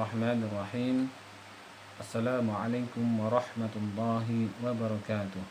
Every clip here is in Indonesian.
Bismillahirrahmanirrahim. Assalamualaikum warahmatullahi wabarakatuh.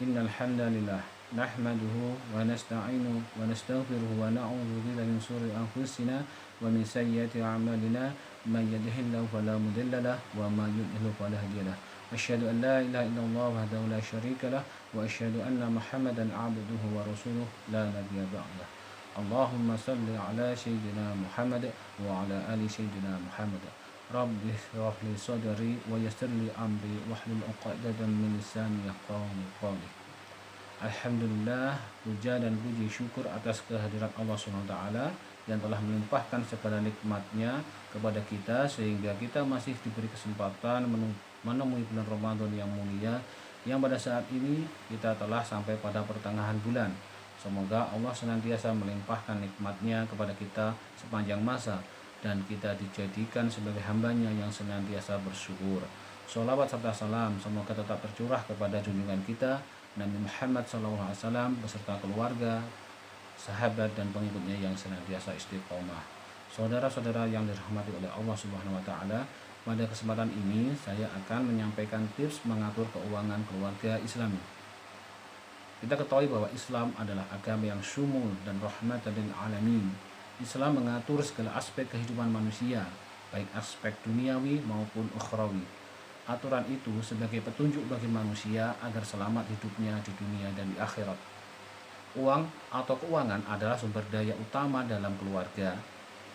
Innal hamdalillah nahmaduhu wa nasta'inu wa nastaghfiruhu wa na'udzu billahi min shururi anfusina wa min sayyiati a'malina may yahdihillahu fala mudilla lahu wa may yudlil fala hadiya lahu. Asyhadu an la ilaha illallah wahdahu la syarika lahu wa asyhadu anna Muhammadan 'abduhu wa rasuluhu la nabiyya ba'dah. Allahumma salli ala sayyidina Muhammad wa ala ali sayyidina Muhammad. Rabbi shrah li sadri wa yassir li amri wahlul 'uqdatam min lisani yafqahu qawli. Alhamdulillah, puja dan puji syukur atas kehadirat Allah Subhanahu wa taala yang telah melimpahkan segala nikmat-Nya kepada kita sehingga kita masih diberi kesempatan menemui bulan Ramadan yang mulia, yang pada saat ini kita telah sampai pada pertengahan bulan. Semoga Allah senantiasa melimpahkan nikmat-Nya kepada kita sepanjang masa dan kita dijadikan sebagai hamba-Nya yang senantiasa bersyukur. Sholawat serta salam semoga tetap tercurah kepada junjungan kita Nabi Muhammad SAW beserta keluarga, sahabat dan pengikutnya yang senantiasa istiqomah. Saudara-saudara yang dirahmati oleh Allah Subhanahu wa taala, pada kesempatan ini saya akan menyampaikan tips mengatur keuangan keluarga Islami. Kita ketahui bahwa Islam adalah agama yang syumul dan rahmatan lil alamin. Islam mengatur segala aspek kehidupan manusia, baik aspek duniawi maupun ukhrawi. Aturan itu sebagai petunjuk bagi manusia agar selamat hidupnya di dunia dan di akhirat. Uang atau keuangan adalah sumber daya utama dalam keluarga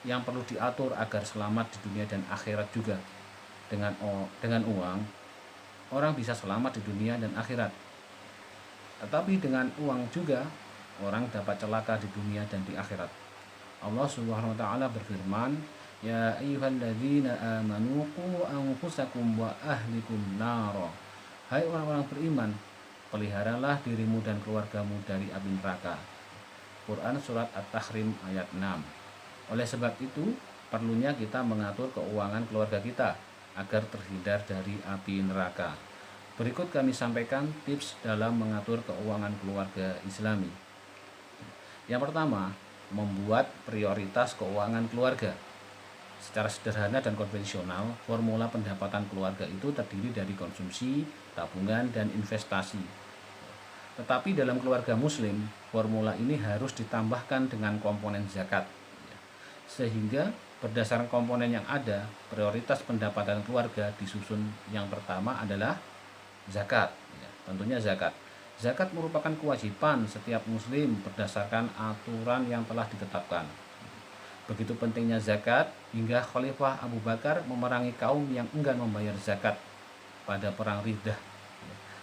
yang perlu diatur agar selamat di dunia dan akhirat juga. Dengan uang, orang bisa selamat di dunia dan akhirat. Tetapi dengan uang juga orang dapat celaka di dunia dan di akhirat. Allah Subhanahu wa taala berfirman, "Ya ayyuhalladzina amanu qu anfusakum wa ahlikum nara." Hai orang-orang beriman, peliharalah dirimu dan keluargamu dari api neraka. Quran surat At-Tahrim ayat 6. Oleh sebab itu, perlunya kita mengatur keuangan keluarga kita agar terhindar dari api neraka. Berikut kami sampaikan tips dalam mengatur keuangan keluarga Islami. Yang pertama, membuat prioritas keuangan keluarga. Secara sederhana dan konvensional, formula pendapatan keluarga itu terdiri dari konsumsi, tabungan, dan investasi. Tetapi dalam keluarga muslim, formula ini harus ditambahkan dengan komponen zakat. Sehingga berdasarkan komponen yang ada, prioritas pendapatan keluarga disusun. Yang pertama adalah zakat, tentunya zakat. Zakat merupakan kewajiban setiap muslim berdasarkan aturan yang telah ditetapkan. Begitu pentingnya zakat hingga Khalifah Abu Bakar memerangi kaum yang enggan membayar zakat pada perang Riddah.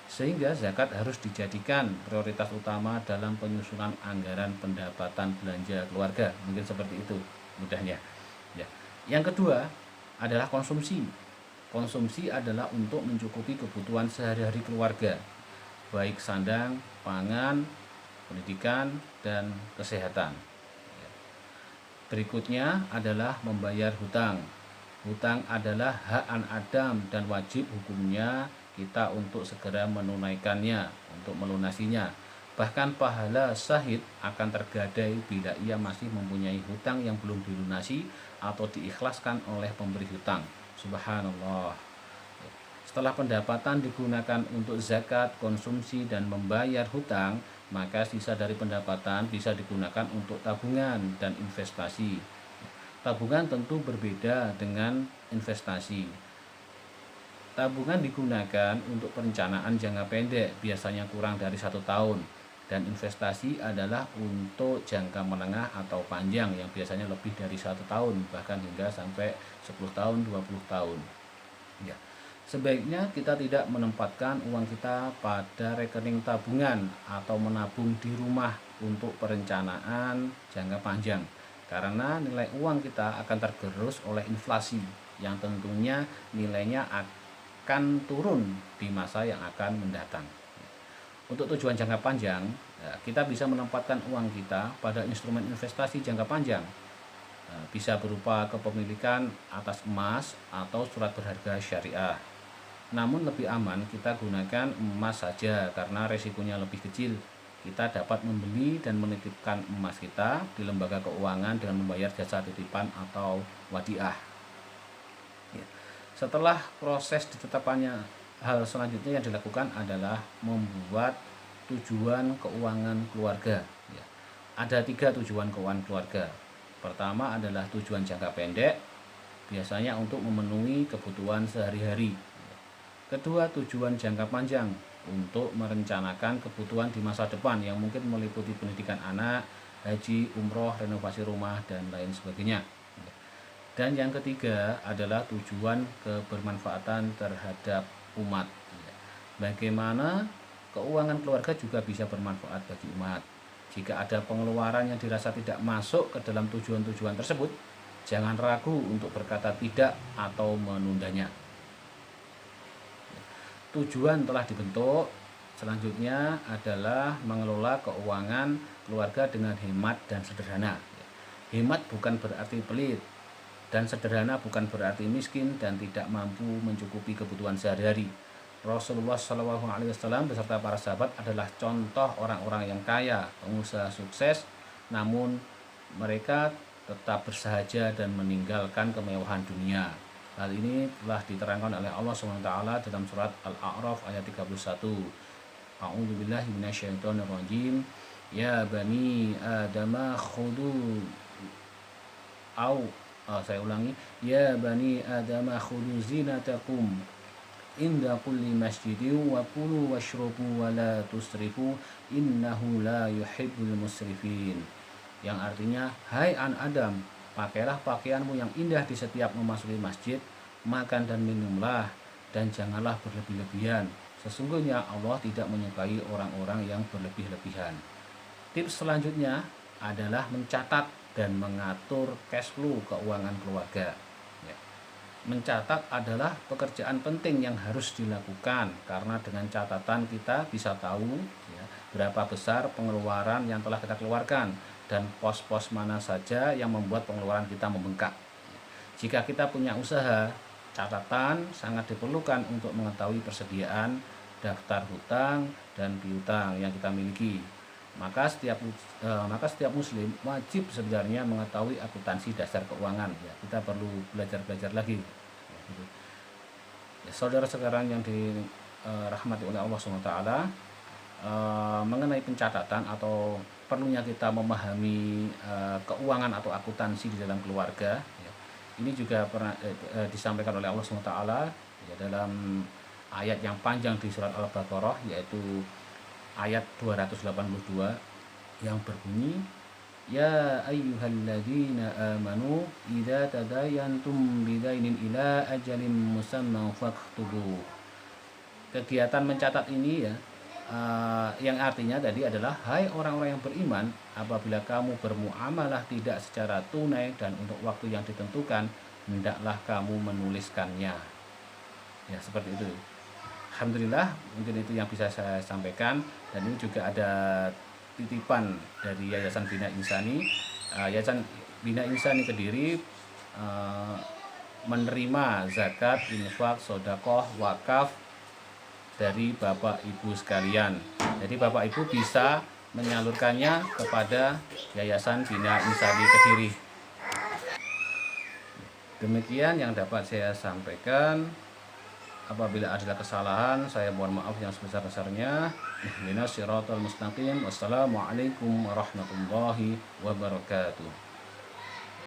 Sehingga zakat harus dijadikan prioritas utama dalam penyusunan anggaran pendapatan belanja keluarga. Mungkin seperti itu mudahnya. Yang kedua adalah konsumsi. Konsumsi adalah untuk mencukupi kebutuhan sehari-hari keluarga, baik sandang, pangan, pendidikan, dan kesehatan. Berikutnya adalah membayar hutang. Hutang adalah hak anak Adam dan wajib hukumnya kita untuk segera menunaikannya, untuk melunasinya. Bahkan pahala syahid akan tergadai bila ia masih mempunyai hutang yang belum dilunasi atau diikhlaskan oleh pemberi hutang. Subhanallah. Setelah pendapatan digunakan untuk zakat, konsumsi, dan membayar hutang, maka sisa dari pendapatan bisa digunakan untuk tabungan dan investasi. Tabungan tentu berbeda dengan investasi. Tabungan digunakan untuk perencanaan jangka pendek, biasanya kurang dari 1 tahun. Dan investasi adalah untuk jangka menengah atau panjang yang biasanya lebih dari 1 tahun, bahkan hingga sampai 10 tahun, 20 tahun. Sebaiknya kita tidak menempatkan uang kita pada rekening tabungan atau menabung di rumah untuk perencanaan jangka panjang, karena nilai uang kita akan tergerus oleh inflasi yang tentunya nilainya akan turun di masa yang akan mendatang. Untuk tujuan jangka panjang, kita bisa menempatkan uang kita pada instrumen investasi jangka panjang. Bisa berupa kepemilikan atas emas atau surat berharga syariah. Namun lebih aman kita gunakan emas saja karena resikonya lebih kecil. Kita dapat membeli dan menitipkan emas kita di lembaga keuangan dengan membayar jasa titipan atau wadiah. Setelah proses ditetapkannya, hal selanjutnya yang dilakukan adalah membuat tujuan keuangan keluarga. Ya. Ada 3 tujuan keuangan keluarga. Pertama adalah tujuan jangka pendek, biasanya untuk memenuhi kebutuhan sehari-hari. Kedua, tujuan jangka panjang, untuk merencanakan kebutuhan di masa depan yang mungkin meliputi pendidikan anak, haji, umroh, renovasi rumah, dan lain sebagainya. Dan yang ketiga adalah tujuan kebermanfaatan terhadap umat. Bagaimana keuangan keluarga juga bisa bermanfaat bagi umat. Jika ada pengeluaran yang dirasa tidak masuk ke dalam tujuan-tujuan tersebut, jangan ragu untuk berkata tidak atau menundanya. Tujuan telah dibentuk, selanjutnya adalah mengelola keuangan keluarga dengan hemat dan sederhana. Hemat bukan berarti pelit, dan sederhana bukan berarti miskin dan tidak mampu mencukupi kebutuhan sehari-hari. Rasulullah SAW beserta para sahabat adalah contoh orang-orang yang kaya, pengusaha sukses, namun mereka tetap bersahaja dan meninggalkan kemewahan dunia. Hal ini telah diterangkan oleh Allah SWT dalam surat Al-A'raf ayat 31. A'udzubillahi minasyaitonirrajim. Ya bani Adama khudu saya ulangi, ya bani Adam khudu zinatakum inda kulli masjidin wa kulu washrabu wa la tusrifu innahu la yuhibbul musrifin. Yang artinya, hai anak Adam, pakailah pakaianmu yang indah di setiap memasuki masjid, makan dan minumlah, dan janganlah berlebih-lebihan. Sesungguhnya Allah tidak menyukai orang-orang yang berlebih-lebihan. Tips selanjutnya adalah mencatat dan mengatur cash flow keuangan keluarga. Ya. Mencatat adalah pekerjaan penting yang harus dilakukan, karena dengan catatan kita bisa tahu ya, berapa besar pengeluaran yang telah kita keluarkan dan pos-pos mana saja yang membuat pengeluaran kita membengkak. Jika kita punya usaha, catatan sangat diperlukan untuk mengetahui persediaan, daftar hutang, dan piutang yang kita miliki. Maka setiap muslim wajib sebenarnya mengetahui akuntansi dasar keuangan. Ya, kita perlu belajar lagi. Ya, saudara sekarang yang dirahmati oleh Allah SWT, mengenai pencatatan atau perlunya kita memahami keuangan atau akuntansi di dalam keluarga. Ya, ini juga pernah disampaikan oleh Allah SWT ya, dalam ayat yang panjang di surat Al-Baqarah, yaitu ayat 282 yang berbunyi, ya ayyuhalladzina amanu idza tadayantum bidainin ila ajalin musamman faktubu. Kegiatan mencatat ini ya, yang artinya tadi adalah, hai orang-orang yang beriman, apabila kamu bermuamalah tidak secara tunai dan untuk waktu yang ditentukan, hendaklah kamu menuliskannya. Ya, seperti itu. Alhamdulillah, mungkin itu yang bisa saya sampaikan. Dan ini juga ada titipan dari Yayasan Bina Insani. Yayasan Bina Insani Kediri menerima zakat, infak, sedekah, wakaf dari Bapak Ibu sekalian. Jadi Bapak Ibu bisa menyalurkannya kepada Yayasan Bina Insani Kediri. Demikian yang dapat saya sampaikan. Apabila ada kesalahan, saya mohon maaf yang sebesar-besarnya. Ihdinas siratal mustaqim. Wassalamualaikum warahmatullahi wabarakatuh.